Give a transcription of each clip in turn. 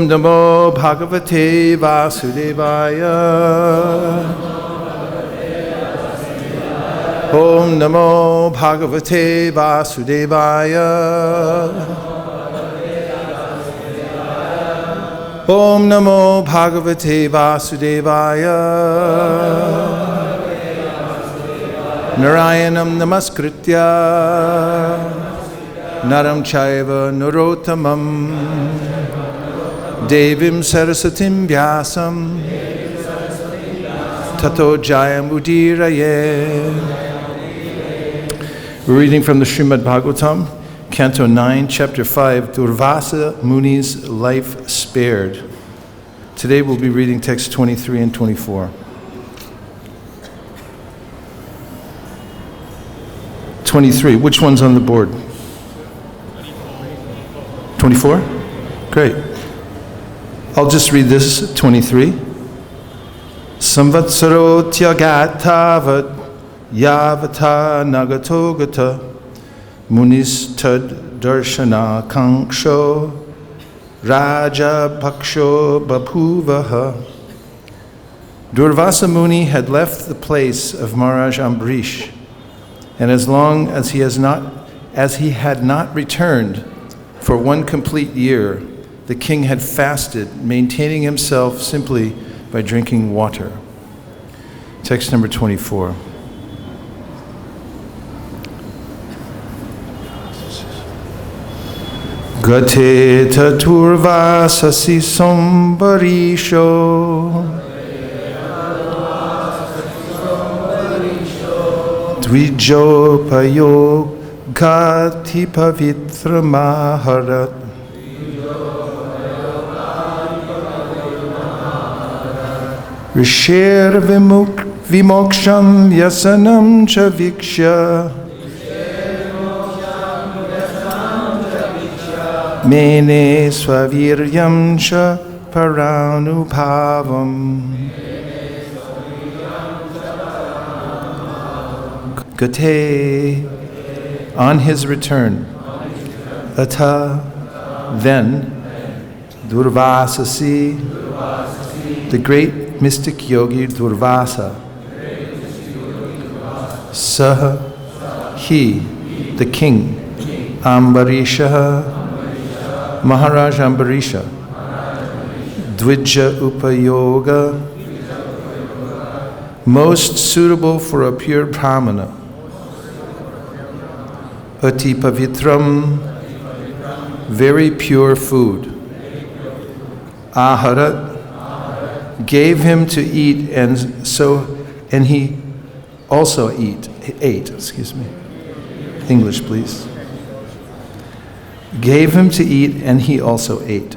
Om Namo Bhagavate Vasudevaya. Om Namo Bhagavate Vasudevaya. Om Namo Bhagavate Vasudevaya. Narayanam Namaskritya Naram Chaiva Narottamam Devim Sarasatim Vyasam Tato Jayam Udiraye. We're reading from the Srimad Bhagavatam, Canto 9, Chapter 5, Durvasa Muni's Life Spared. Today we'll be reading texts 23 and 24. 23, which one's on the board? 24? Great. I'll just read this, 23. Samvatsaro tyagatavat yavata nagatogata munis tad darshana kanksho raja paksho babhuvaha. Durvasa Muni had left the place of Maharaj Ambarish, and as long as he had not returned for 1 complete year, the king had fasted, maintaining himself simply by drinking water. Text number 24. Gate taturvasasi sambarisho dvijopayo gati pavitra maharat Rishir vimoksham yasanam cha viksha Mene swaviryam cha paranubhavam. Gate, on his return, Ata, then, Durvasasi, the great mystic yogi Durvasa, Saha, he, the king, Ambarisha, Maharaj Ambarisha, Dvija Upayoga, most suitable for a pure Brahmana, Ati Pavitram, very pure food, Aharat, gave him to eat, and he also ate. English, please. Gave him to eat, and he also ate.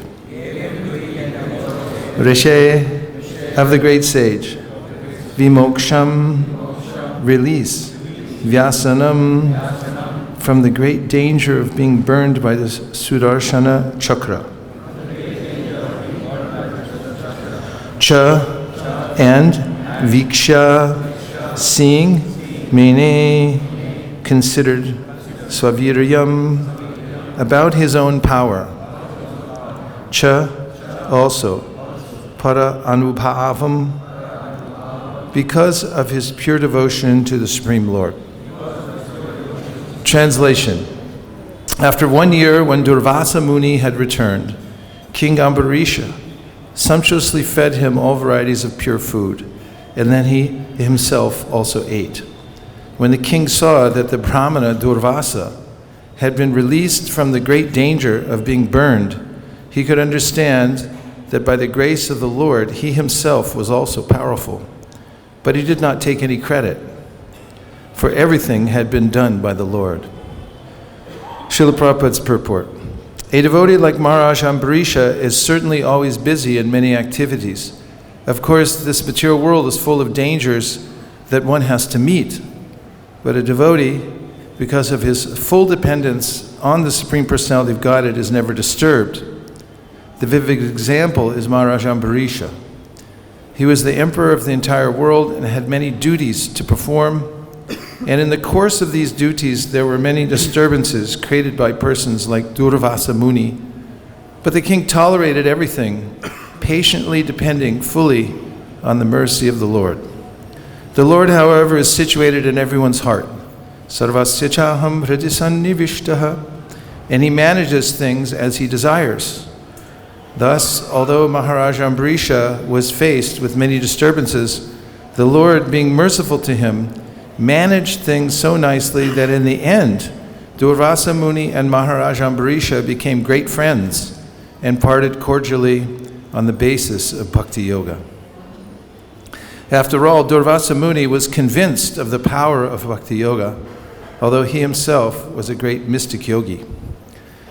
Rishe, of the great sage. Vimoksham, release. Vyasanam, from the great danger of being burned by the Sudarshana chakra. Cha, and Viksha, seeing, Mene, considered, Swaviryam, about his own power. Cha, also, Para Anubhavam, because of his pure devotion to the Supreme Lord. Translation. After 1 year, when Durvasa Muni had returned, King Ambarisha sumptuously fed him all varieties of pure food, and then he himself also ate. When the king saw that the Brahmana Durvasa had been released from the great danger of being burned, he could understand that by the grace of the Lord, he himself was also powerful. But he did not take any credit, for everything had been done by the Lord. Srila Prabhupada's purport. A devotee like Maharaj Ambarisha is certainly always busy in many activities. Of course, this material world is full of dangers that one has to meet. But a devotee, because of his full dependence on the Supreme Personality of Godhead, is never disturbed. The vivid example is Maharaj Ambarisha. He was the emperor of the entire world and had many duties to perform. And in the course of these duties, there were many disturbances created by persons like Durvasa Muni, But the king tolerated everything, patiently depending fully on the mercy of the Lord. The Lord, however, is situated in everyone's heart. Sarvasya chaham hridisannivishtaha, and he manages things as he desires. Thus, although Maharaj Ambarisha was faced with many disturbances, the Lord, being merciful to him, managed things so nicely that in the end, Durvasa Muni and Maharaj Ambarisha became great friends and parted cordially on the basis of bhakti-yoga. After all, Durvasa Muni was convinced of the power of bhakti-yoga, although he himself was a great mystic yogi.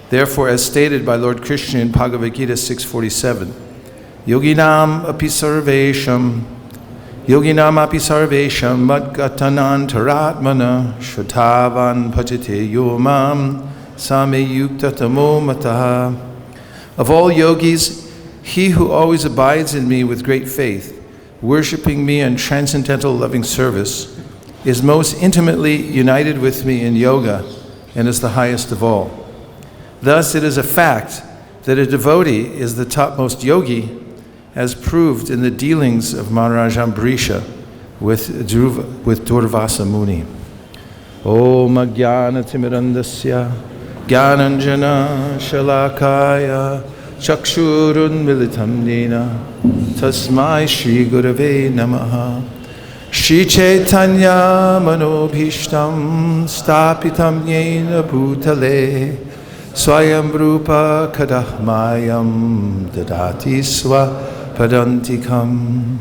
Therefore, as stated by Lord Krishna in Bhagavad-Gita 6:47, Yoginam api sarvesham madgatanantaratmana shatavan bhajate yomam same yuktatamo mataha. Of all yogis, he who always abides in me with great faith, worshipping me in transcendental loving service, is most intimately united with me in yoga and is the highest of all. Thus, it is a fact that a devotee is the topmost yogi, as proved in the dealings of Maharaj Ambarisha with Durvasa Muni. Om Ajnana Timirandasya Gyananjana Shalakaya Chakshurun Militam Nena Tasmai Shri Gurave Namaha Shri Chaitanya Manobhishtam Stapitam Yena Bhutale Swayam Rupa Kadahmayam Dadati Swa Padantikam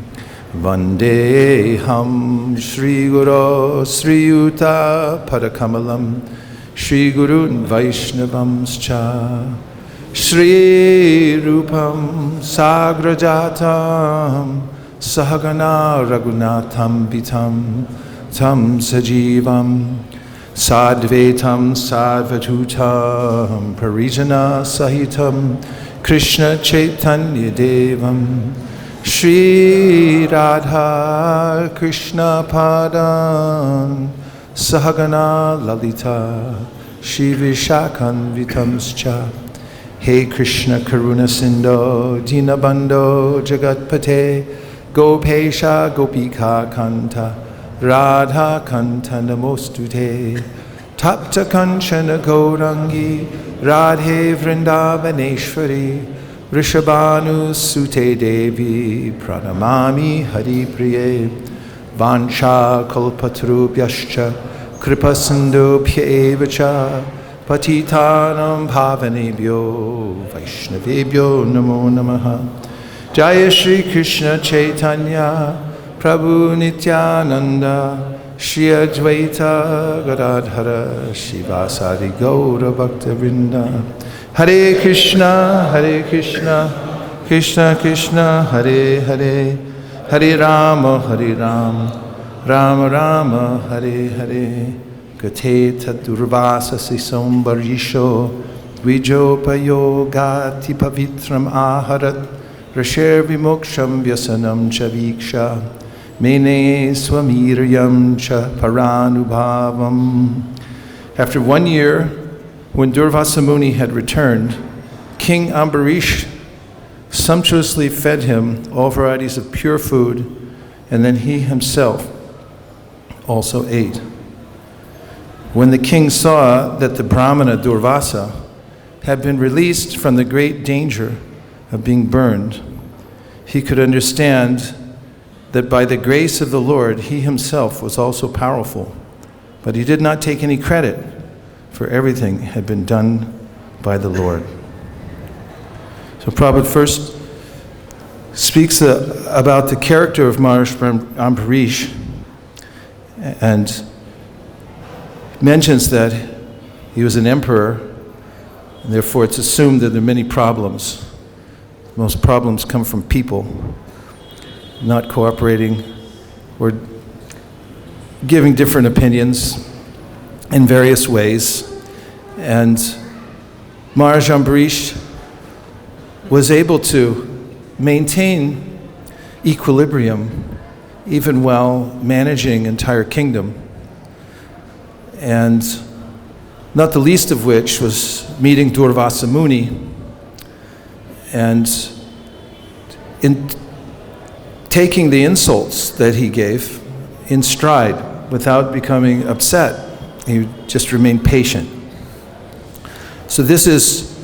Vandeham Shri Guru Sri Yuta Padakamalam Shri Gurun Vaishnavamscha Shri Rupam Sagrajatam Sahagana Raghunatham Vitam Tam Sajivam Sadvetam Sadvatutam Parijana Sahitam Krishna Chaitanya Devam Shri Radha Krishna Padam Sahagana Lalita Shri Vishakan Vitamscha. Hey Krishna Karuna Sindho Dinabandho Jagatpate Gopesha Gopika Kanta Radha Kanta Namostute Tapta Kanchana Gaurangi Radhe Vrindavaneshwari Rishabhanu Sute Devi Pranamami Hari Priye Vancha Kalpatarubhyascha Kripa Sindhubhya Evacha Patitanam Bhavanebhyo Vaishnavebhyo Namo Namaha. Jaya Shri Krishna Chaitanya Prabhu Nityananda Shri Advaita Gadadhara Shivasadi Gaura Bhakta Vrinda. Hare Krishna, Krishna Krishna, Hare Hare, Hare Rama, Rama Rama, Hare Hare. Gate Durvasa Sisombarisho Vijopayo Gati Pavitram Aharat Rasher Vimoksham Vyasanam Chaviksha Mene Swamiryam Cha Paranubhavam. After 1 year, when Durvasa Muni had returned, King Ambarish sumptuously fed him all varieties of pure food, and then he himself also ate. When the king saw that the Brahmana Durvasa had been released from the great danger of being burned, he could understand that by the grace of the Lord, he himself was also powerful. But he did not take any credit, for everything had been done by the Lord. So Prabhupada first speaks about the character of Maharaj Ambarish and mentions that he was an emperor, and therefore it's assumed that there are many problems. Most problems come from people not cooperating or giving different opinions in various ways. And Maharaj Ambarish was able to maintain equilibrium even while managing entire kingdom, and not the least of which was meeting Durvasa Muni And in taking the insults that he gave in stride without becoming upset, he just remained patient. So this is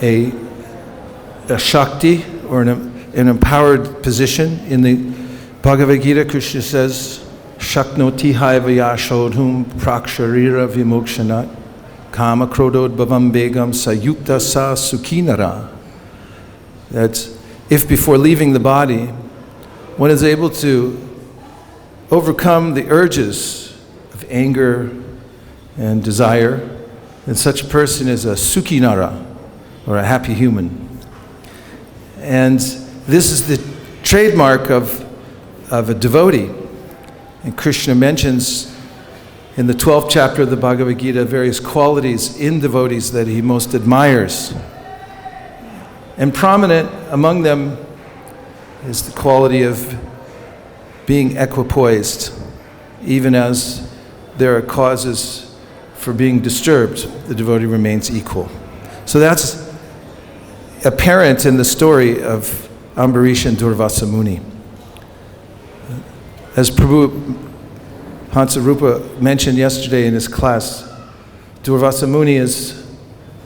a Shakti, or an empowered position. In the Bhagavad-Gita, Krishna says, Shaknoti haivaya shodhum praksharira vimokshanat kama krodod bhavam begam sayukta sa sukhinara. That if before leaving the body, one is able to overcome the urges of anger and desire, then such a person is a sukhinara, or a happy human. And this is the trademark of a devotee. And Krishna mentions in the 12th chapter of the Bhagavad Gita various qualities in devotees that he most admires. And prominent among them is the quality of being equipoised, even as there are causes for being disturbed, the devotee remains equal. So that's apparent in the story of Ambarish and Durvasa Muni. As Prabhu Hansarupa mentioned yesterday in his class, Durvasa Muni is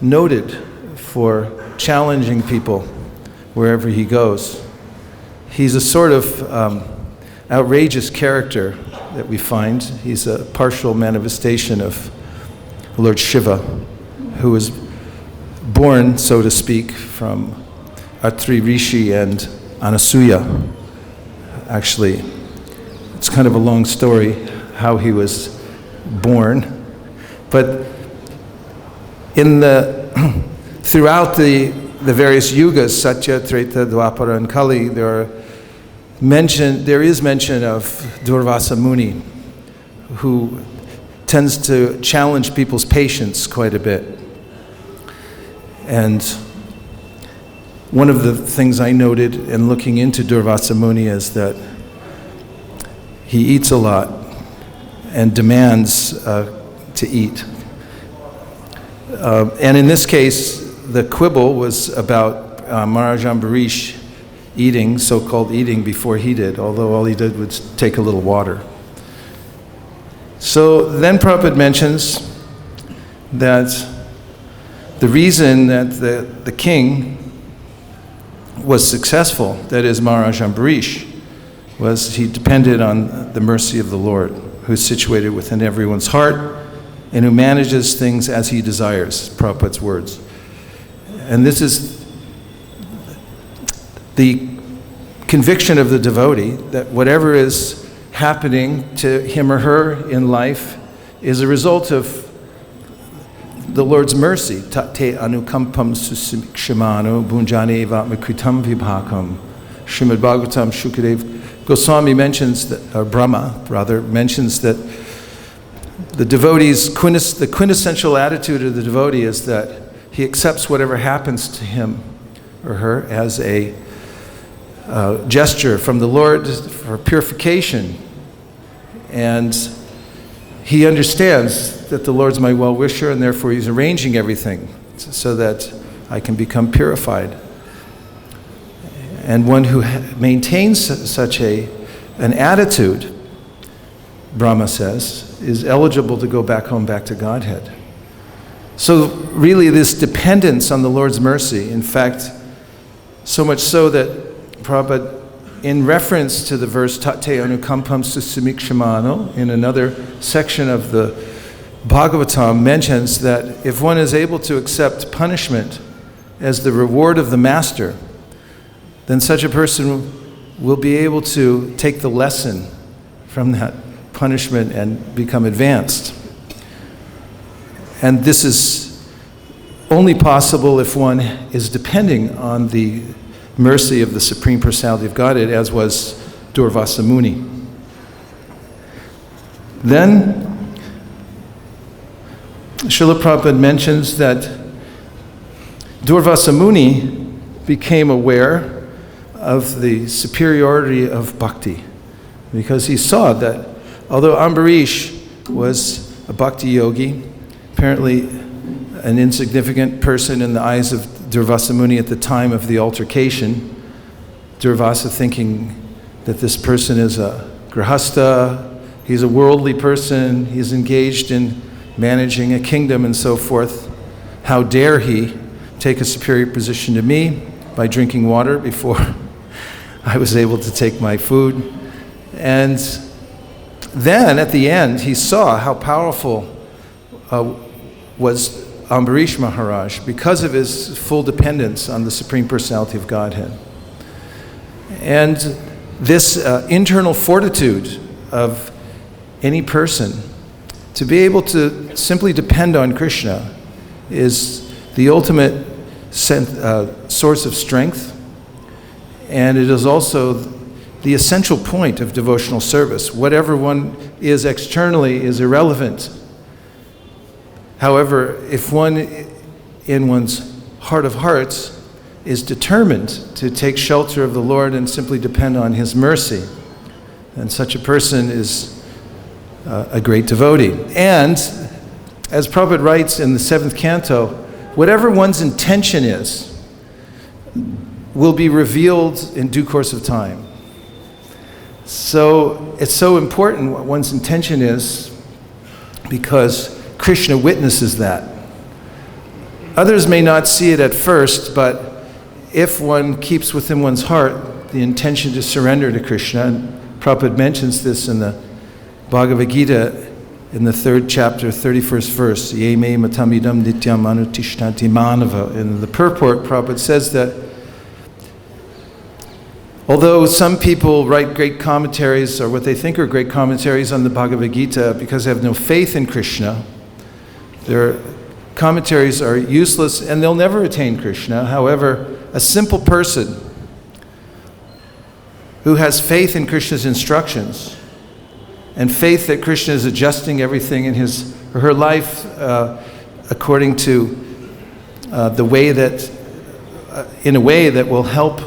noted for challenging people wherever he goes. He's a sort of outrageous character that we find. He's a partial manifestation of Lord Shiva, who was born, so to speak, from Atri Rishi and Anasuya. Actually, it's kind of a long story how he was born. But in throughout the various yugas, Satya, Treta, Dwapara, and Kali, there is mention of Durvasa Muni, who tends to challenge people's patience quite a bit. And one of the things I noted in looking into Durvasa Muni is that he eats a lot and demands to eat. And in this case, the quibble was about Maharaj Ambarish eating, so-called eating, before he did, although all he did was take a little water. So then Prabhupada mentions that the reason that the king was successful, that is Maharaj Ambarish, was he depended on the mercy of the Lord, who's situated within everyone's heart and who manages things as he desires, Prabhupada's words. And this is the conviction of the devotee, that whatever is happening to him or her in life is a result of the Lord's mercy. Tate anukampam susimikshimano bunjane vatmakritam vibhakam. Srimad Bhagavatam Shukadev Goswami mentions that, or Brahma rather, mentions that the devotee's the quintessential attitude of the devotee is that he accepts whatever happens to him or her as a gesture from the Lord for purification. And he understands that the Lord's my well-wisher, and therefore he's arranging everything so that I can become purified. And one who maintains such an attitude, Brahma says, is eligible to go back home, back to Godhead. So really this dependence on the Lord's mercy, in fact, so much so that Prabhupada, in reference to the verse Tate anukampam susimikshimano, in another section of the Bhagavatam, mentions that if one is able to accept punishment as the reward of the master, then such a person will be able to take the lesson from that punishment and become advanced. And this is only possible if one is depending on the mercy of the Supreme Personality of Godhead, as was Durvasa Muni. Then, Srila Prabhupada mentions that Durvasa Muni became aware of the superiority of bhakti, because he saw that although Ambarish was a bhakti yogi, apparently an insignificant person in the eyes of Durvasa Muni at the time of the altercation. Durvasa thinking that this person is a grihastha, he's a worldly person, he's engaged in managing a kingdom and so forth. How dare he take a superior position to me by drinking water before I was able to take my food. And then at the end, he saw how powerful was Ambarish Maharaj because of his full dependence on the Supreme Personality of Godhead. And this internal fortitude of any person to be able to simply depend on Krishna is the ultimate source of strength, and it is also the essential point of devotional service. Whatever one is externally is irrelevant. However, if one in one's heart of hearts is determined to take shelter of the Lord and simply depend on His mercy, then such a person is a great devotee. And as Prabhupada writes in the 7th canto, whatever one's intention is will be revealed in due course of time. So it's so important what one's intention is, because Krishna witnesses that. Others may not see it at first, but if one keeps within one's heart the intention to surrender to Krishna, and Prabhupada mentions this in the Bhagavad-Gita in the 3rd chapter, 31st verse, Ye me matamidam nityam anutishtanti manava. In the purport, Prabhupada says that although some people write great commentaries, or what they think are great commentaries on the Bhagavad-Gita, because they have no faith in Krishna, their commentaries are useless and they'll never attain Krishna. However, a simple person who has faith in Krishna's instructions and faith that Krishna is adjusting everything in his or her life according to the way that, in a way that will help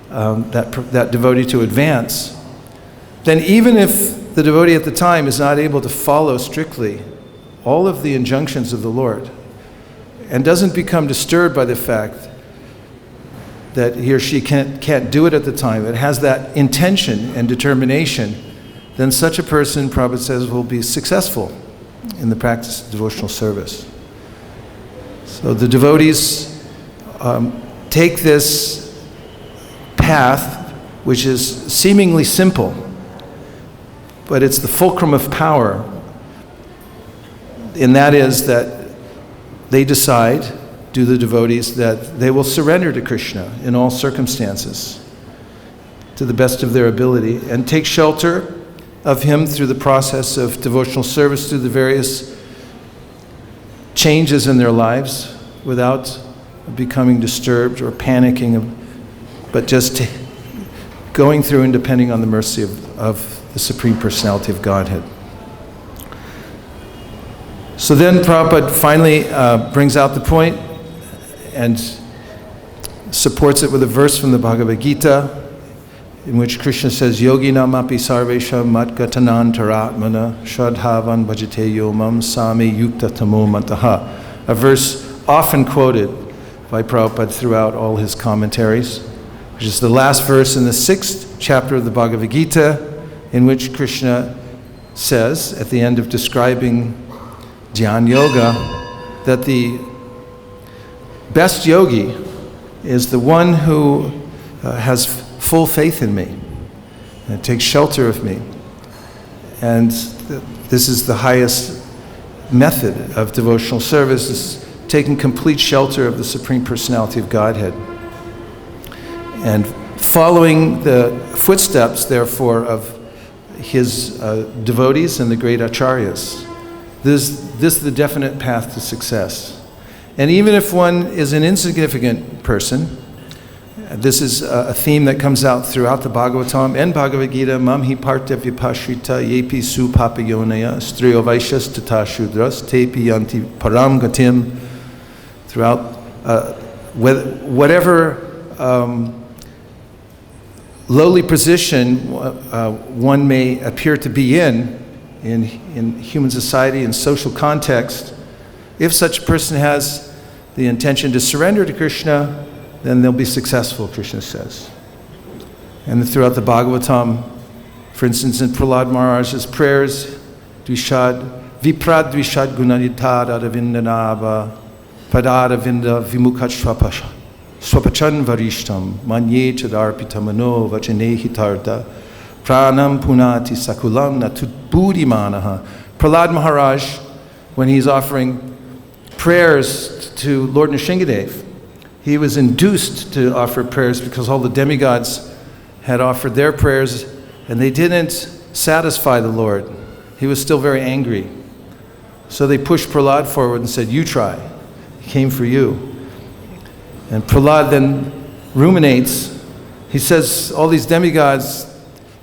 that devotee to advance, then even if the devotee at the time is not able to follow strictly all of the injunctions of the Lord and doesn't become disturbed by the fact that he or she can't do it at the time, it has that intention and determination, then such a person, Prabhupada says, will be successful in the practice of devotional service. So the devotees take this path, which is seemingly simple, but it's the fulcrum of power, and that is that they decide, do the devotees, that they will surrender to Krishna in all circumstances to the best of their ability and take shelter of Him through the process of devotional service, through the various changes in their lives without becoming disturbed or panicking, but just going through and depending on the mercy of the Supreme Personality of Godhead. So then Prabhupada finally brings out the point and supports it with a verse from the Bhagavad-Gita in which Krishna says, Yoginam api sarvesham matgatanantaratmana shradhavan bhajate yomam sami yukta tamo mataha. A verse often quoted by Prabhupada throughout all his commentaries, which is the last verse in the 6th chapter of the Bhagavad-Gita, in which Krishna says, at the end of describing Dhyan Yoga, that the best yogi is the one who has full faith in me and takes shelter of me. And this is the highest method of devotional service, is taking complete shelter of the Supreme Personality of Godhead and following the footsteps, therefore, of his devotees and the great acharyas. This is the definite path to success. And even if one is an insignificant person, this is a theme that comes out throughout the Bhagavatam and Bhagavad-Gita, Mam hi partya vipashrita yepi su papayonaya striyo vaishyas tata shudras tepi yanti param gatim. Throughout whatever lowly position one may appear to be in human society and social context, if such a person has the intention to surrender to Krishna, then they'll be successful, Krishna says. And throughout the Bhagavatam, for instance, in Prahlad Maharaj's prayers, Dvishad, Viprad Dvishad Gunanitara Vindanava, Padara Vinda Vimukhat Swapachan Varishtam, Manye Chadarpitamano Vachane Hitarta, Pranam Punati Sakulam Natutbudi Manaha. Prahlad Maharaj, when he's offering prayers to Lord Nrsingadev, he was induced to offer prayers because all the demigods had offered their prayers and they didn't satisfy the Lord. He was still very angry. So they pushed Prahlad forward and said, "You try." He came for you. And Prahlad then ruminates. He says, all these demigods,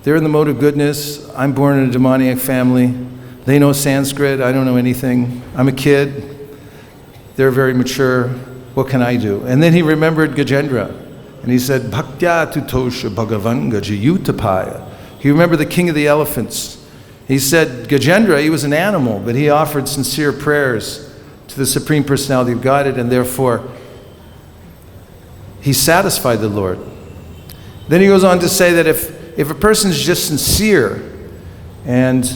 they're in the mode of goodness. I'm born in a demoniac family. They know Sanskrit. I don't know anything. I'm a kid. They're very mature. What can I do? And then he remembered Gajendra. And he said, Bhaktya tutosha bhagavan gajayutapaya. He remembered the king of the elephants. He said, Gajendra, he was an animal, but he offered sincere prayers to the Supreme Personality of Godhead, and therefore he satisfied the Lord. Then he goes on to say that if a person is just sincere and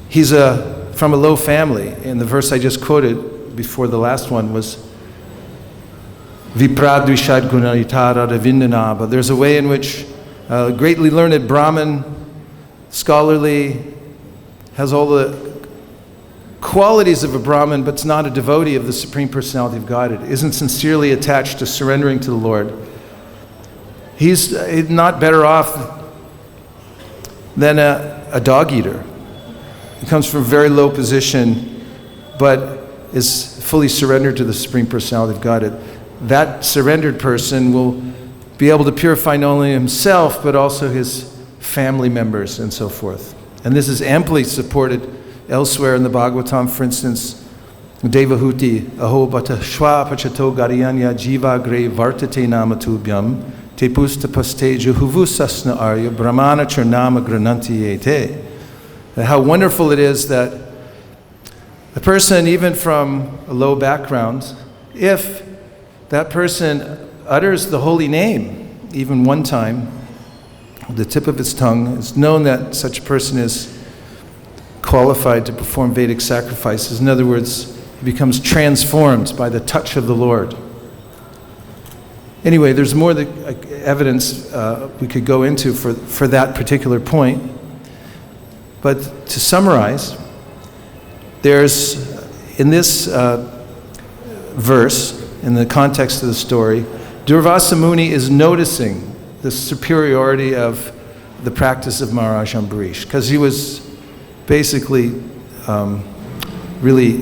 he's from a low family, and the verse I just quoted before the last one was Vipradvishad Gunanitara Ravindanaba. There's a way in which a greatly learned Brahmin, scholarly, has all the qualities of a Brahmin, but is not a devotee of the Supreme Personality of Godhead, isn't sincerely attached to surrendering to the Lord. He's not better off than a dog eater. He comes from a very low position, but is fully surrendered to the Supreme Personality of Godhead. That surrendered person will be able to purify not only himself, but also his family members and so forth. And this is amply supported elsewhere in the Bhagavatam. For instance, Devahuti, Aho bata shwa pachato gariyanya jiva gre vartate namatubhyam tepus tapaste juhuvusasna arya brahmana charnama grananti ete. How wonderful it is that a person, even from a low background, if that person utters the holy name, even one time, the tip of its tongue, it's known that such a person is qualified to perform Vedic sacrifices. In other words, he becomes transformed by the touch of the Lord. Anyway, there's more evidence we could go into for that particular point. But to summarize, there's, in this verse, in the context of the story, Durvasa Muni is noticing the superiority of the practice of Maharaj Ambarish, because he was basically really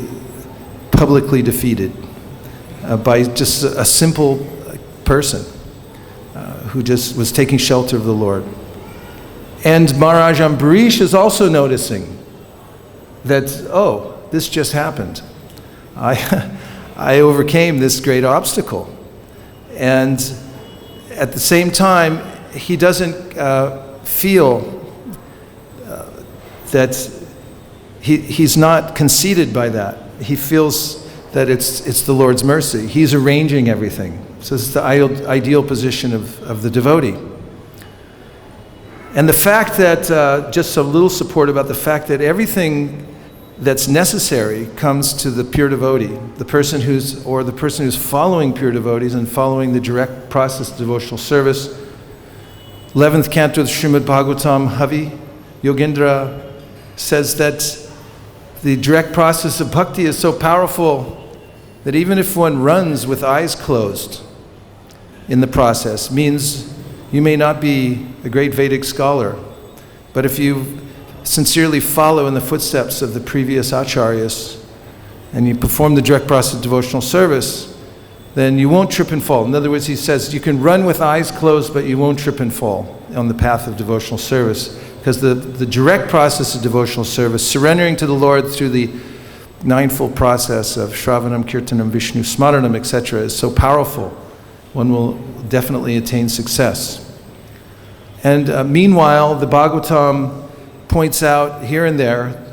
publicly defeated by just a simple person who just was taking shelter of the Lord. And Maharaj Ambarish is also noticing that, oh, this just happened. I overcame this great obstacle. And at the same time, he doesn't feel that he's not conceited by that. He feels that it's the Lord's mercy. He's arranging everything. So it's the ideal position of the devotee. And the fact that, just a little support about the fact that everything that's necessary comes to the pure devotee, the person who's following pure devotees and following the direct process of devotional service. 11th canto of the Srimad Bhagavatam, Havi Yogendra says that the direct process of bhakti is so powerful that even if one runs with eyes closed in the process, means you may not be a great Vedic scholar, but if you sincerely follow in the footsteps of the previous acharyas and you perform the direct process of devotional service, then you won't trip and fall. In other words, he says you can run with eyes closed, but you won't trip and fall on the path of devotional service, because the direct process of devotional service, surrendering to the Lord through the ninefold process of Shravanam, Kirtanam, Vishnu, Smaranam, etc., is so powerful, one will definitely attain success. And meanwhile, the Bhagavatam points out here and there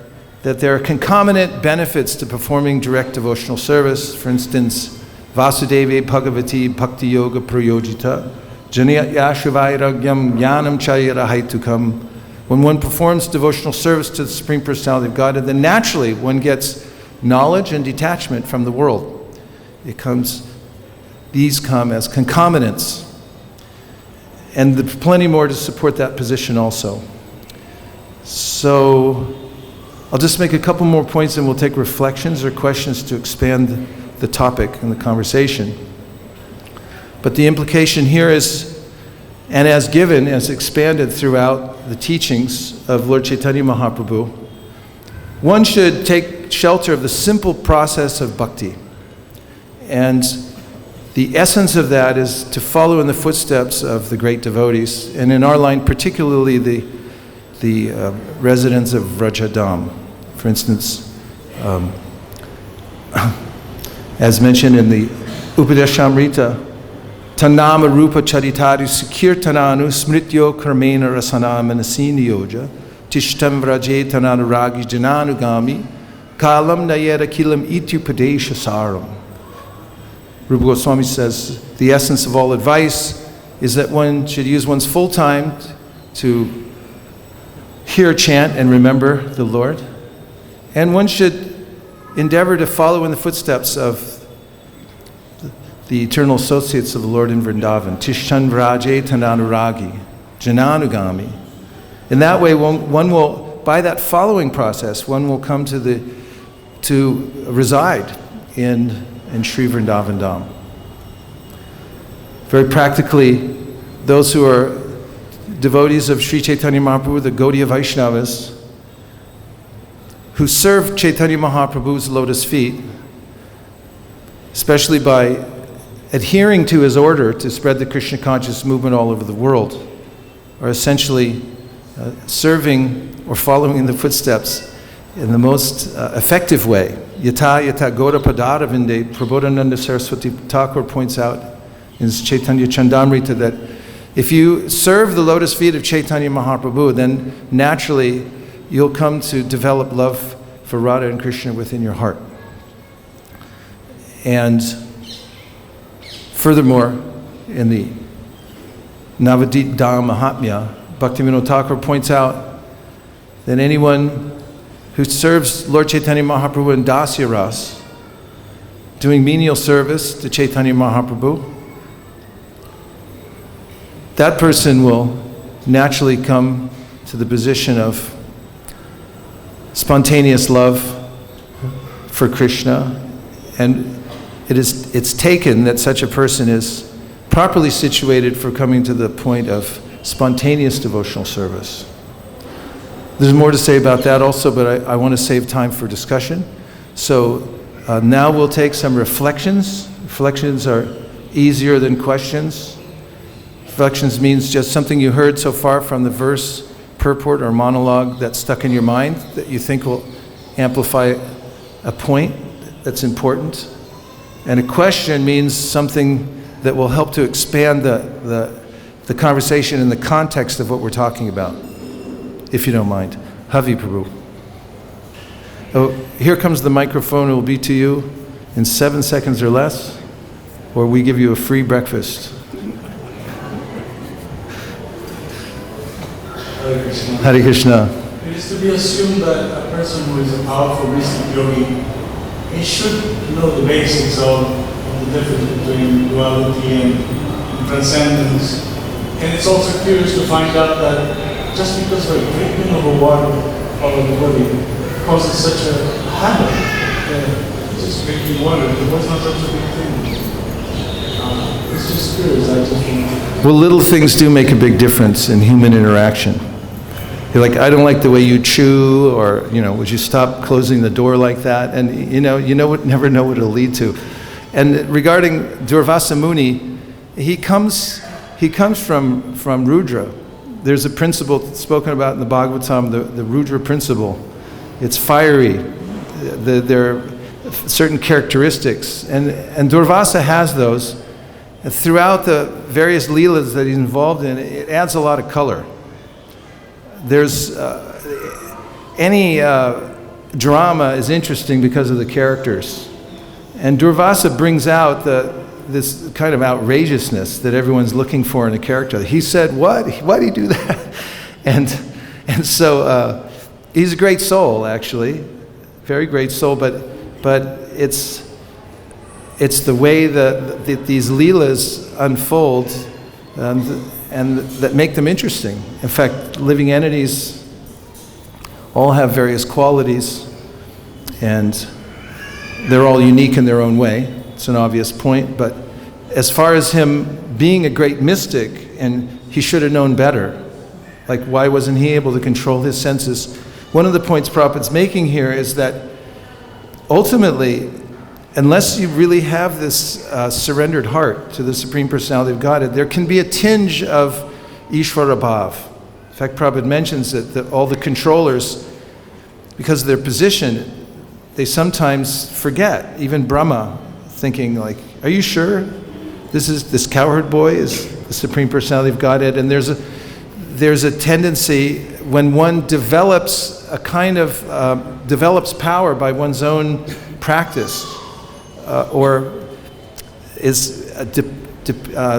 that there are concomitant benefits to performing direct devotional service. For instance, Vasudeve Bhagavati bhakti-yoga prayojita janayashavairagyam jnanam chayara haitukam. When one performs devotional service to the Supreme Personality of Godhead, then naturally one gets knowledge and detachment from the world. These come as concomitants. And there's plenty more to support that position also. So I'll just make a couple more points and we'll take reflections or questions to expand the topic and the conversation. But the implication here is, and as given, as expanded throughout the teachings of Lord Chaitanya Mahaprabhu, one should take shelter of the simple process of bhakti. And the essence of that is to follow in the footsteps of the great devotees, and in our line, particularly the residents of Vrajadam. For instance, as mentioned in the Upadeshamrita, Tanama Rupa Charitari Sukirtananu Smrityo Karmena Rasana Manasini Yoja Tishtam Vraje Tananuragi Jananugami Kalam Nayera Kilam Ityupadesha Saram. Rupa Goswami says, the essence of all advice is that one should use one's full time to hear, chant, and remember the Lord. And one should endeavor to follow in the footsteps of the eternal associates of the Lord in Vrindavan. Tishtan Vraje Tananuragi, Jananugami. In that way, one will, by that following process, one will come to reside in Sri Vrindavan Dham. Very practically, those who are devotees of Sri Chaitanya Mahaprabhu, the Gaudiya Vaishnavas, who serve Chaitanya Mahaprabhu's lotus feet, especially by adhering to his order to spread the Krishna conscious movement all over the world, are essentially serving or following in the footsteps in the most effective way. Yata yata Gaura Padara Vinde, Prabodhananda Saraswati Thakur points out in his Chaitanya Chandamrita that if you serve the lotus feet of Chaitanya Mahaprabhu, then naturally you'll come to develop love for Radha and Krishna within your heart. And furthermore, in the Navadip Dham Mahatmya, Bhaktivinoda Thakur points out that anyone who serves Lord Chaitanya Mahaprabhu in Dasya Ras, doing menial service to Chaitanya Mahaprabhu, that person will naturally come to the position of spontaneous love for Krishna, and it's taken that such a person is properly situated for coming to the point of spontaneous devotional service. There's more to say about that also, but I want to save time for discussion. So now we'll take some reflections. Reflections are easier than questions. Reflections means just something you heard so far from the verse, purport, or monologue that's stuck in your mind that you think will amplify a point that's important. And a question means something that will help to expand the conversation in the context of what we're talking about, if you don't mind. Havi Prabhu. Oh, here comes the microphone. It will be to you in 7 seconds or less, or we give you a free breakfast. Hare Krishna. Hare Krishna. It is to be assumed that a person who is a powerful mystic yogi, he should know the basics of the difference between duality and transcendence. And it's also curious to find out that just because we're drinking of a water out of the body causes such a habit, just drinking water, it was not such a big thing. It's just curious. I just want to... Well, little things do make a big difference in human interaction. You're like, I don't like the way you chew, or, would you stop closing the door like that? And, never know what it'll lead to. And regarding Durvasa Muni, he comes from Rudra. There's a principle spoken about in the Bhagavatam, the Rudra principle. It's fiery. There are certain characteristics. And Durvasa has those. And throughout the various leelas that he's involved in, it adds a lot of color. There's any drama is interesting because of the characters. And Durvasa brings out this kind of outrageousness that everyone's looking for in a character. He said, what? Why did he do that? And so he's a great soul, actually. Very great soul, but it's the way that these leelas unfold and that make them interesting. In fact, living entities all have various qualities, and they're all unique in their own way. It's an obvious point, but as far as him being a great mystic, and he should have known better, like why wasn't he able to control his senses? One of the points Prabhupada's making here is that ultimately, unless you really have this surrendered heart to the Supreme Personality of Godhead, there can be a tinge of Ishvara Bhav. In fact, Prabhupada mentions that all the controllers, because of their position, they sometimes forget, even Brahma, thinking like, are you sure this cowherd boy is the Supreme Personality of Godhead? And there's a tendency when one develops a kind of, develops power by one's own practice, or is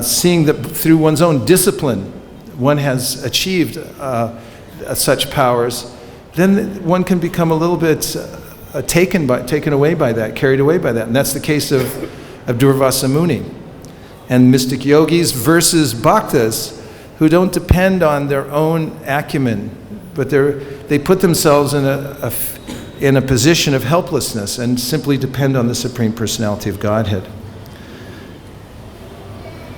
seeing that through one's own discipline one has achieved such powers, then one can become a little bit taken away by that, carried away by that. And that's the case of Durvasa Muni. And mystic yogis versus bhaktas who don't depend on their own acumen, but they put themselves in a position of helplessness and simply depend on the Supreme Personality of Godhead.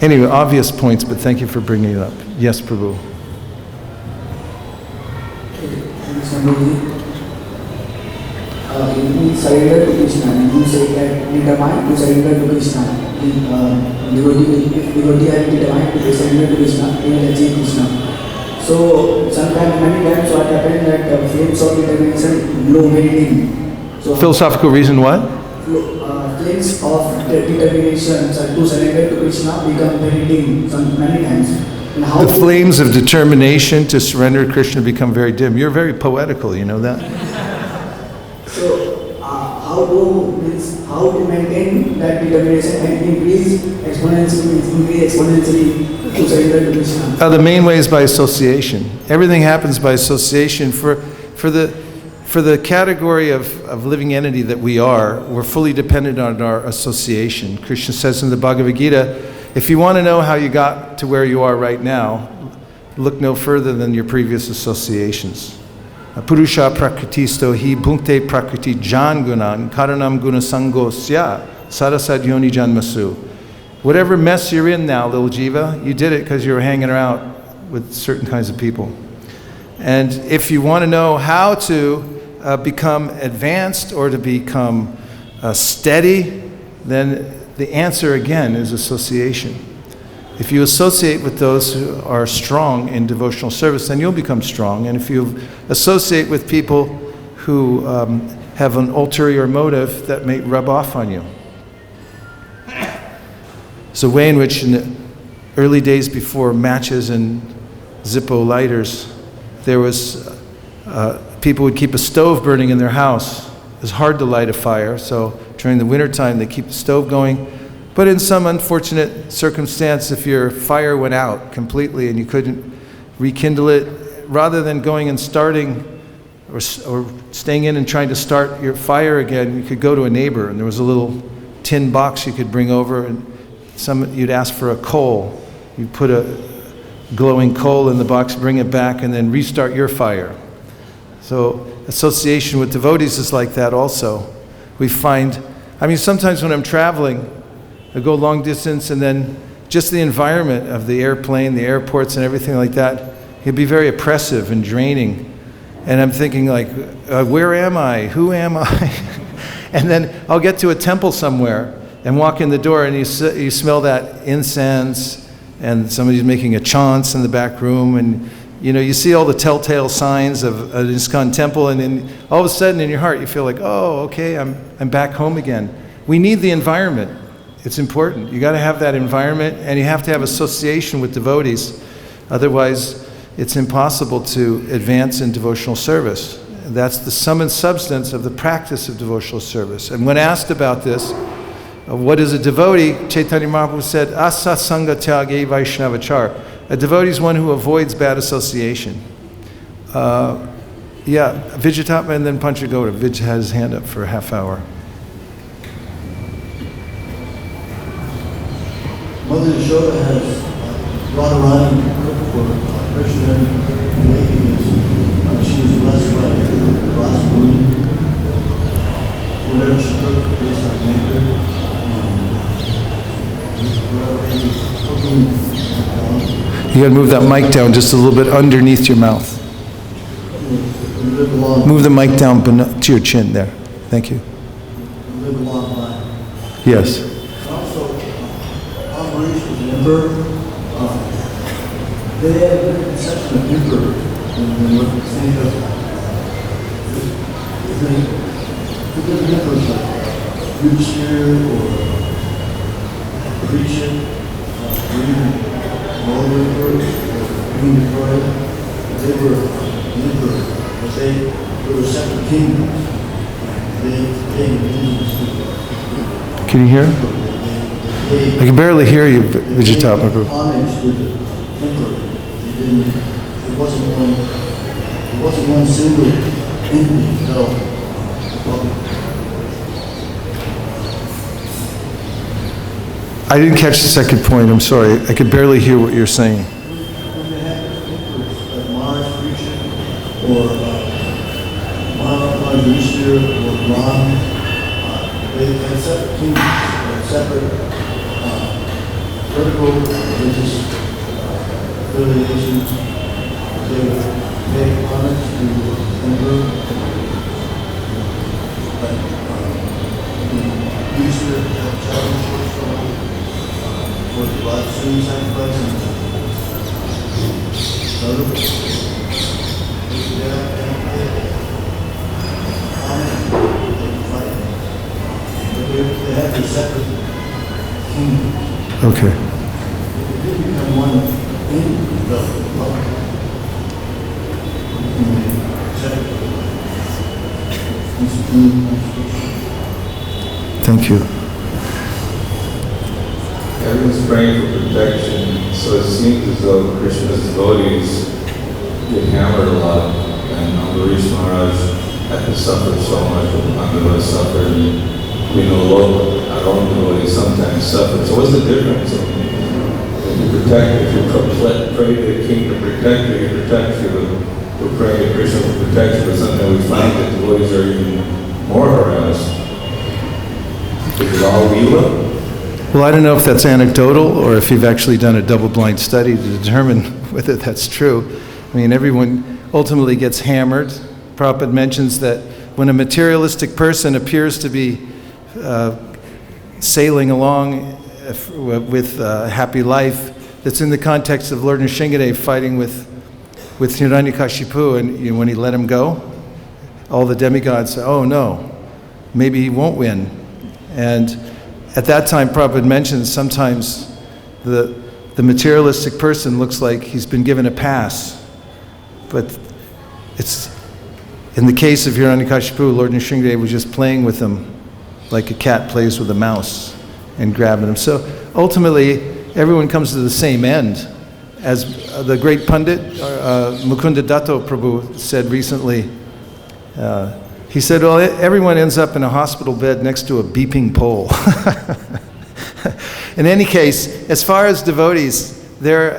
Anyway, obvious points, but thank you for bringing it up. Yes, Prabhu. You surrender to Krishna, and you say that determine to surrender to Krishna. If devotee has determined to surrender to Krishna, he will achieve Krishna. So sometimes, many times, what happens that flames of determination glow very dim. So philosophical reason what? Flames of determination to surrender to Krishna become very dim many times. And how the flames of determination to surrender to Krishna become very dim. You're very poetical, you know that? So how to maintain that determination and increase exponentially to surrender to Krishna? The main way is by association. Everything happens by association. For the category of living entity that we are, we're fully dependent on our association. Krishna says in the Bhagavad-Gita, if you want to know how you got to where you are right now, look no further than your previous associations. Purusha prakritisto hi bhunkte prakriti jan gunan karanam gunasangosya sarasad yoni janmasu. Whatever mess you're in now, little jiva, you did it because you were hanging out with certain kinds of people. And if you want to know how to become advanced or to become steady, then the answer again is association. If you associate with those who are strong in devotional service, then you'll become strong. And if you associate with people who have an ulterior motive, that may rub off on you. It's a way in which in the early days before matches and Zippo lighters, there was, people would keep a stove burning in their house. It was hard to light a fire, so during the wintertime they keep the stove going. But in some unfortunate circumstance, if your fire went out completely and you couldn't rekindle it, rather than going and starting or staying in and trying to start your fire again, you could go to a neighbor, and there was a little tin box you could bring over, and you'd ask for a coal. You'd put a glowing coal in the box, bring it back, and then restart your fire. So association with devotees is like that also. We find, sometimes when I'm traveling, I go long distance, and then just the environment of the airplane, the airports and everything like that, can be very oppressive and draining. And I'm thinking like, where am I? Who am I? And then I'll get to a temple somewhere and walk in the door, and you smell that incense, and somebody's making a chants in the back room, and you see all the telltale signs of an ISKCON temple, and then all of a sudden in your heart you feel like, oh, okay, I'm back home again. We need the environment. It's important. You got to have that environment, and you have to have association with devotees. Otherwise, it's impossible to advance in devotional service. That's the sum and substance of the practice of devotional service. And when asked about this, what is a devotee? Chaitanya Mahaprabhu said, Asa Sangha Tyage Vaishnavachar. A devotee is one who avoids bad association. Vijayatma and then Panchagoda. Vij has his hand up for a half hour. Mother Yashoda has brought around for Krishna and awakeness. She was blessed by Rasa Muni. Whatever she took based on nature. You gotta move that mic down just a little bit underneath your mouth. Move the mic down to your chin there. Thank you. Live a long life. Yes. Also, Ambarish was an emperor. They had a good conception of emperor when they were saying that the good emperors like Yudhishthira or Prisha, or even Mold emperors, or Queen Victoria, they were the emperor, but they were separate kingdoms. They paid allegiance to. Can you hear? I can barely hear you, Vijayatma. Homage to the emperor. It wasn't one single entity held. I didn't catch the second point. I'm sorry. I could barely hear what you're saying. When they had emperors like Mars, Prisha, or Mars, Yudhishthira, or Ram, they had separate kingdoms, separate political, religious affiliations. They would pay homage to the emperor. But Yudhishthira had challenges for the blood-stream sacrifice and other. They had their separate kingdoms. Okay. They did become one kingdom, Thank you. Everyone's praying for protection, so it seems as though Krishna's devotees get hammered a lot, and Ambarish Maharaj had to suffer so much, Bhagavad suffered, and we know our own devotees sometimes suffer. So what's the difference? If you pray to the king to protect you, he protects you. We're praying to Krishna for protection, but sometimes we find that devotees are even more harassed. Is it all Leela? Well, I don't know if that's anecdotal or if you've actually done a double-blind study to determine whether that's true. I mean, everyone ultimately gets hammered. Prabhupada mentions that when a materialistic person appears to be sailing along with a happy life, that's in the context of Lord Nrsimhadev fighting with Hiranyakashipu, and when he let him go, all the demigods say, oh no, maybe he won't win. And at that time, Prabhupada mentions sometimes the materialistic person looks like he's been given a pass. But it's, in the case of Hiranyakashipu, Lord Nrsimhadev was just playing with him like a cat plays with a mouse and grabbing him. So ultimately, everyone comes to the same end. As the great pundit, Mukunda Datto Prabhu said recently, he said, well, everyone ends up in a hospital bed next to a beeping pole. In any case, as far as devotees, the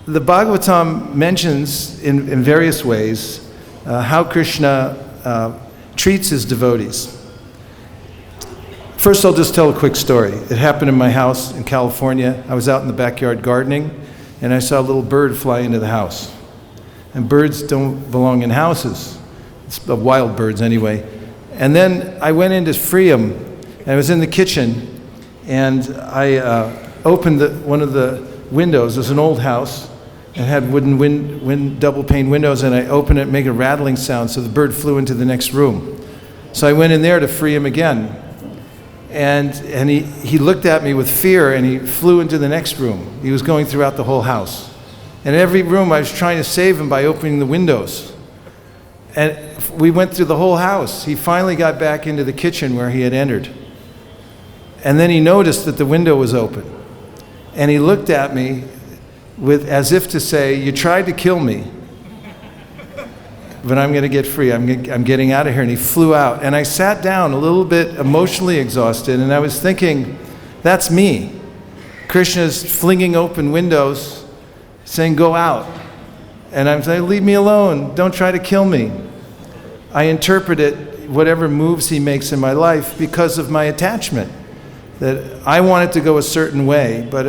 Bhagavatam mentions in various ways how Krishna treats his devotees. First, I'll just tell a quick story. It happened in my house in California. I was out in the backyard gardening, and I saw a little bird fly into the house. And birds don't belong in houses. It's wild birds anyway. And then I went in to free them, and I was in the kitchen, and I opened one of the windows. It was an old house, and had wooden double-pane windows, and I opened it, make a rattling sound, so the bird flew into the next room. So I went in there to free him again. And he looked at me with fear, and he flew into the next room. He was going throughout the whole house. And in every room I was trying to save him by opening the windows. And we went through the whole house. He finally got back into the kitchen where he had entered. And then he noticed that the window was open. And he looked at me as if to say, you tried to kill me, but I'm going to get free. I'm getting out of here. And he flew out. And I sat down a little bit emotionally exhausted, and I was thinking, that's me. Krishna's flinging open windows, saying, go out. And I'm saying, leave me alone. Don't try to kill me. I interpret it, whatever moves he makes in my life, because of my attachment. That I want it to go a certain way, but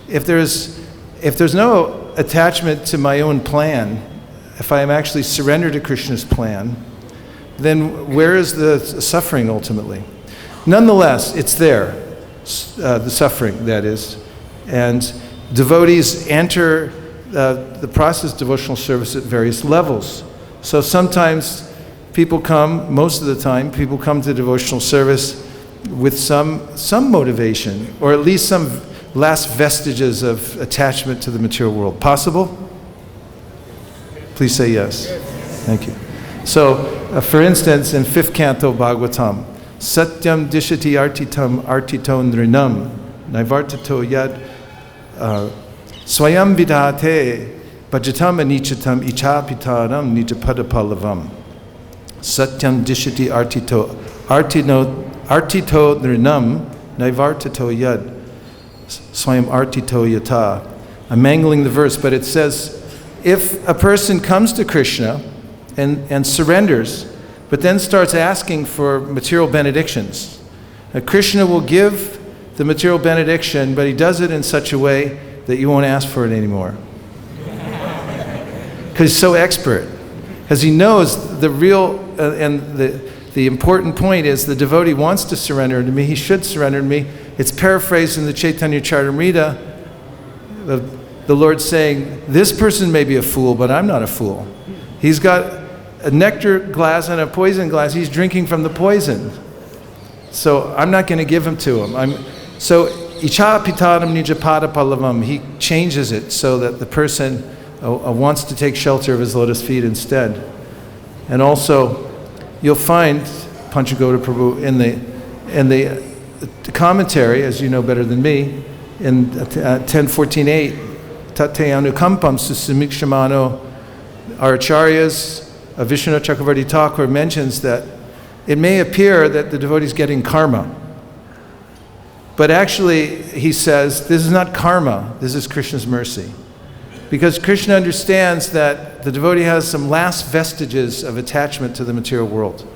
if there's no attachment to my own plan, if I am actually surrendered to Krishna's plan, then where is the suffering ultimately? Nonetheless, it's there, the suffering, that is. And devotees enter the process of devotional service at various levels. So sometimes people come, most of the time, people come to devotional service with some motivation, or at least some last vestiges of attachment to the material world. Possible? Please say yes. Thank you. So, for instance, in 5th canto Bhagavatam, Satyam dishati artitam artito nrinam naivartato yad swayam vidhate bhajatam anichatam ichapitaram nijapadapalavam. Satyam dishati artito nrinam naivartato yad swayam artito yata. I'm mangling the verse, but it says, if a person comes to Krishna and surrenders, but then starts asking for material benedictions, Krishna will give the material benediction, but he does it in such a way that you won't ask for it anymore. Because he's so expert. Because he knows the real, and the important point is the devotee wants to surrender to me, he should surrender to me. It's paraphrased in the Chaitanya Charitamrita, the Lord saying, this person may be a fool, but I'm not a fool. He's got a nectar glass and a poison glass. He's drinking from the poison. So I'm not going to give him to him. So icha pitaram nijapada palavam. He changes it so that the person wants to take shelter of his lotus feet instead. And also, you'll find Panchagoda Prabhu in the commentary, as you know better than me, in 10.14.8, Tate anukampam susamikshamano. Our acharyas, Vishnu Chakravarti Thakur, mentions that it may appear that the devotee is getting karma. But actually, he says, this is not karma, this is Krishna's mercy. Because Krishna understands that the devotee has some last vestiges of attachment to the material world.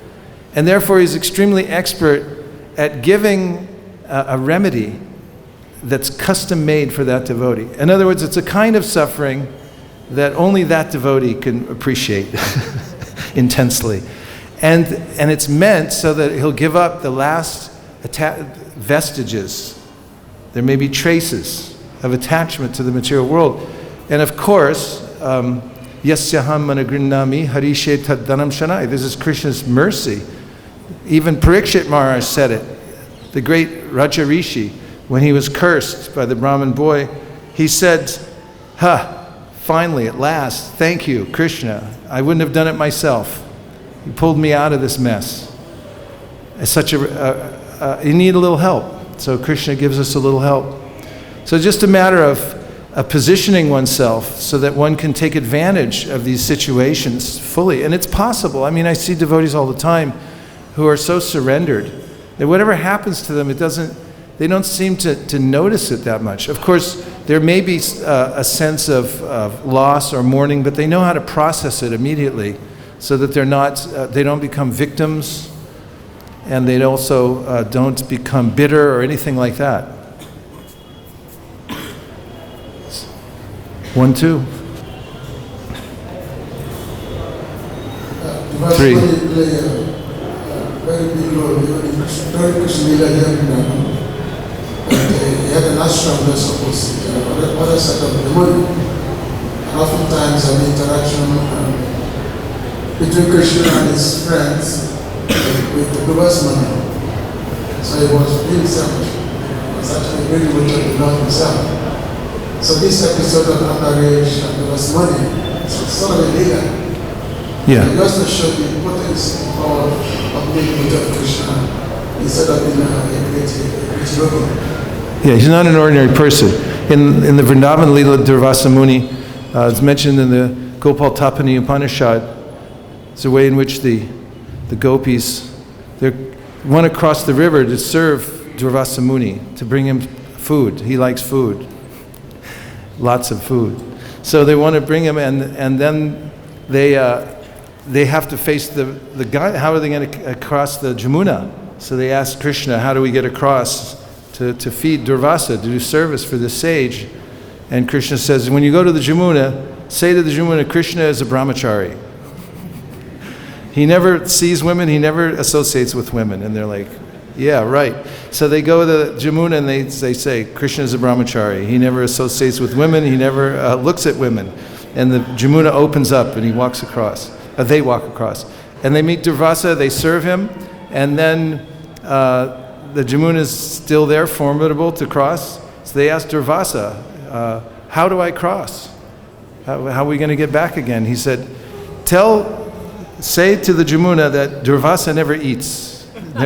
And therefore, he's extremely expert at giving a remedy that's custom made for that devotee. In other words, it's a kind of suffering that only that devotee can appreciate intensely. And it's meant so that he'll give up the last vestiges. There may be traces of attachment to the material world. And of course, yasyaham managrinnami harishe taddanam shanai. This is Krishna's mercy. Even Parikshit Maharaj said it. The great Raja Rishi, when he was cursed by the Brahmin boy, he said, finally, at last, thank you, Krishna. I wouldn't have done it myself. You pulled me out of this mess. It's such you need a little help. So Krishna gives us a little help. So just a matter of positioning oneself so that one can take advantage of these situations fully. And it's possible. I mean, I see devotees all the time who are so surrendered that whatever happens to them, they don't seem to notice it that much. Of course, there may be a sense of loss or mourning, but they know how to process it immediately so that they don't become victims, and they also don't become bitter or anything like that. 1, 2, 3. Very big role in Krishna Lila here in Vrindavan. He had an ashram that's opposite, other side of the world. And oftentimes an interaction between Krishna and his friends with the Prabhu's money. So he was being selfish. He was actually really rich in the Lord himself. So this episode of underage and there was money, so it's sort of illegal. Yeah. Just to show the importance of being with Krishna instead of being a great yogi. Yeah, he's not an ordinary person. In the Vrindavan Lila Durvasa Muni, it's mentioned in the Gopal Tapani Upanishad, it's a way in which the gopis, they went across the river to serve Durvasa Muni, to bring him food. He likes food, lots of food. So they want to bring him, and then they have to face the guy. How are they going to cross the Jamuna? So they ask Krishna, how do we get across to feed Durvasa, to do service for the sage? And Krishna says, when you go to the Jamuna, say to the Jamuna, Krishna is a brahmachari. He never sees women, he never associates with women. And they're like, yeah, right. So they go to the Jamuna and they say, Krishna is a brahmachari. He never associates with women, he never looks at women. And the Jamuna opens up and he walks across. They walk across. And they meet Durvasa, they serve him, and then the Jamuna is still there, formidable to cross. So they ask Durvasa, how do I cross? How are we going to get back again? He said, say to the Jamuna that Durvasa never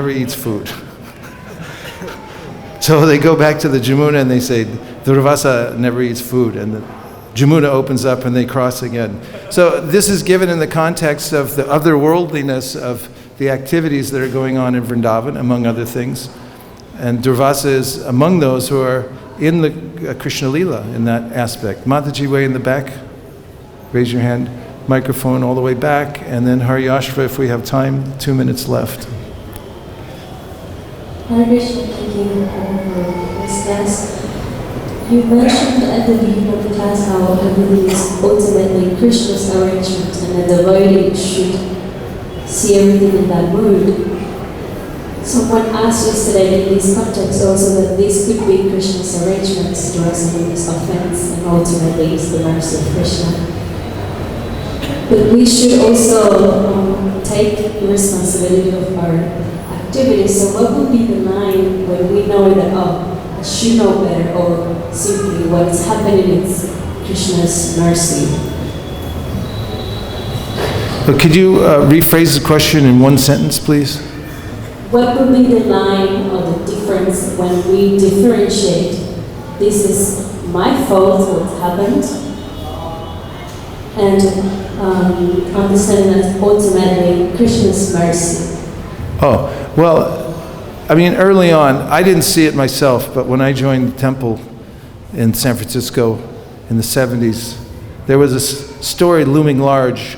eats food. So they go back to the Jamuna and they say, Durvasa never eats food. And the Jamuna opens up and they cross again. So this is given in the context of the otherworldliness of the activities that are going on in Vrindavan, among other things. And Durvasa is among those who are in the Krishna Lila in that aspect. Mataji, way in the back, raise your hand. Microphone all the way back, and then Haryashva if we have time, 2 minutes left. Hare Krishna, thank you for this class. You mentioned at the beginning of the class how everything is ultimately Krishna's arrangement and the devotee should see everything in that mood. Someone asked yesterday in this context also that this could be Krishna's arrangement, addressing his offense, and ultimately is the mercy of Krishna. But we should also take responsibility of our activities. So what would be the line when we know that, I should know better, or simply what is happening is Krishna's mercy? But could you rephrase the question in one sentence, please? What would be the line or the difference when we differentiate, this is my fault, what happened, and understanding that ultimately Krishna's mercy? Oh, well, I mean, early on, I didn't see it myself, but when I joined the temple in San Francisco in the 70s, there was a story looming large,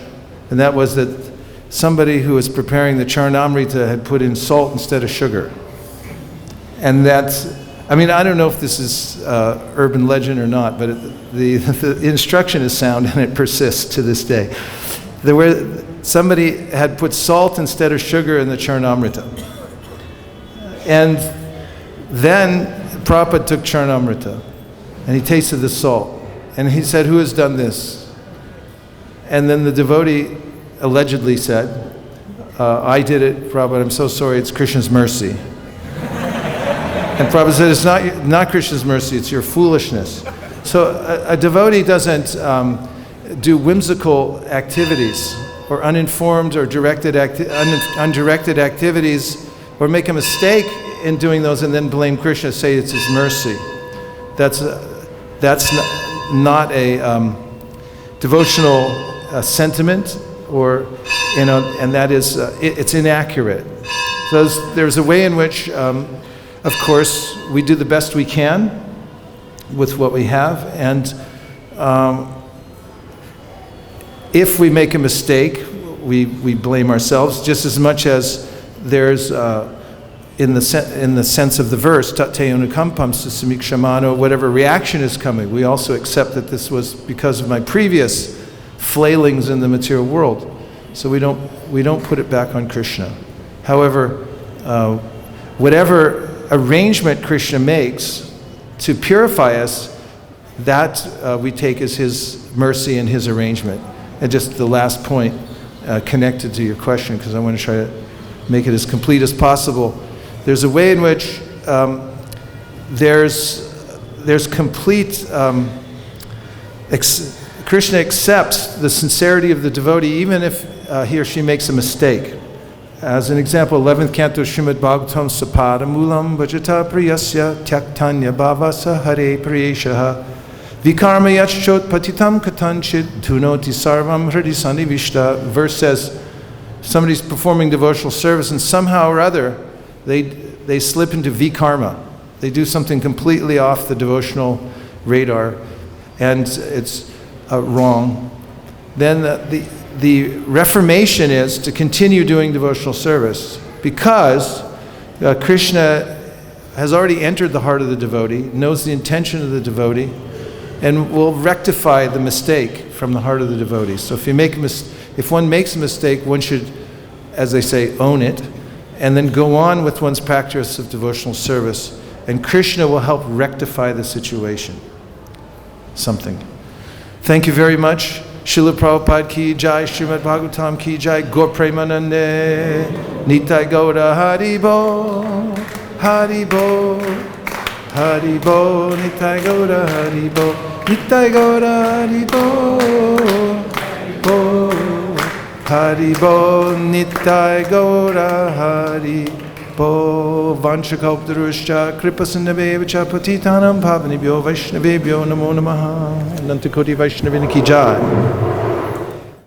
and that was that somebody who was preparing the Charnamrita had put in salt instead of sugar. And that's, I mean, I don't know if this is urban legend or not, but the instruction is sound and it persists to this day. Somebody had put salt instead of sugar in the Charnamrita. And then Prabhupada took Charnamrita and he tasted the salt. And he said, who has done this? And then the devotee allegedly said, I did it, Prabhupada, I'm so sorry, it's Krishna's mercy. And Prabhupada said, it's not Krishna's mercy, it's your foolishness. So a devotee doesn't do whimsical activities or uninformed or undirected activities, or make a mistake in doing those and then blame Krishna, say it's his mercy. That's not a devotional sentiment, or and that is it's inaccurate. So there's a way in which, of course, we do the best we can with what we have, and if we make a mistake, we blame ourselves just as much as there's in the sense of the verse, tate anukampam samikshamano, whatever reaction is coming, we also accept that this was because of my previous flailings in the material world. So we don't put it back on Krishna. However, whatever arrangement Krishna makes to purify us, that we take as his mercy and his arrangement. And just the last point connected to your question, because I want to try to make it as complete as possible. There's a way in which there's complete Krishna accepts the sincerity of the devotee even if he or she makes a mistake. As an example, 11th canto Srimad Bhagavatam Sapada Mulam Bhajata Priyasya Tyaktanya Bhavasa Hare Priyeshaha Vikarma Yachchot Patitam Katanchit Tunoti Sarvam Hridi Sannivishta. Verse says, somebody's performing devotional service and somehow or other they slip into vikarma. They do something completely off the devotional radar and it's wrong. Then the reformation is to continue doing devotional service because Krishna has already entered the heart of the devotee, knows the intention of the devotee, and will rectify the mistake from the heart of the devotee. So if one makes a mistake, one should, as they say, own it, and then go on with one's practice of devotional service, and Krishna will help rectify the situation. Thank you very much. Srila Prabhupada ki jai, Srimad Bhagavatam ki jai, Gaur Premanande, Nitai Gaura Haribo, Haribo, Haribo, Nitai Gaura Haribo, Nitai Gaura Haribo, Haribo, Nitai Gaura Haribo, Vanchakalptaruscha, Kripasindavevacha, Patitanam Pavanibhyo, Vaishnavebhyo, Namo Namaha, Nantakoti Vaishnavini ki jai.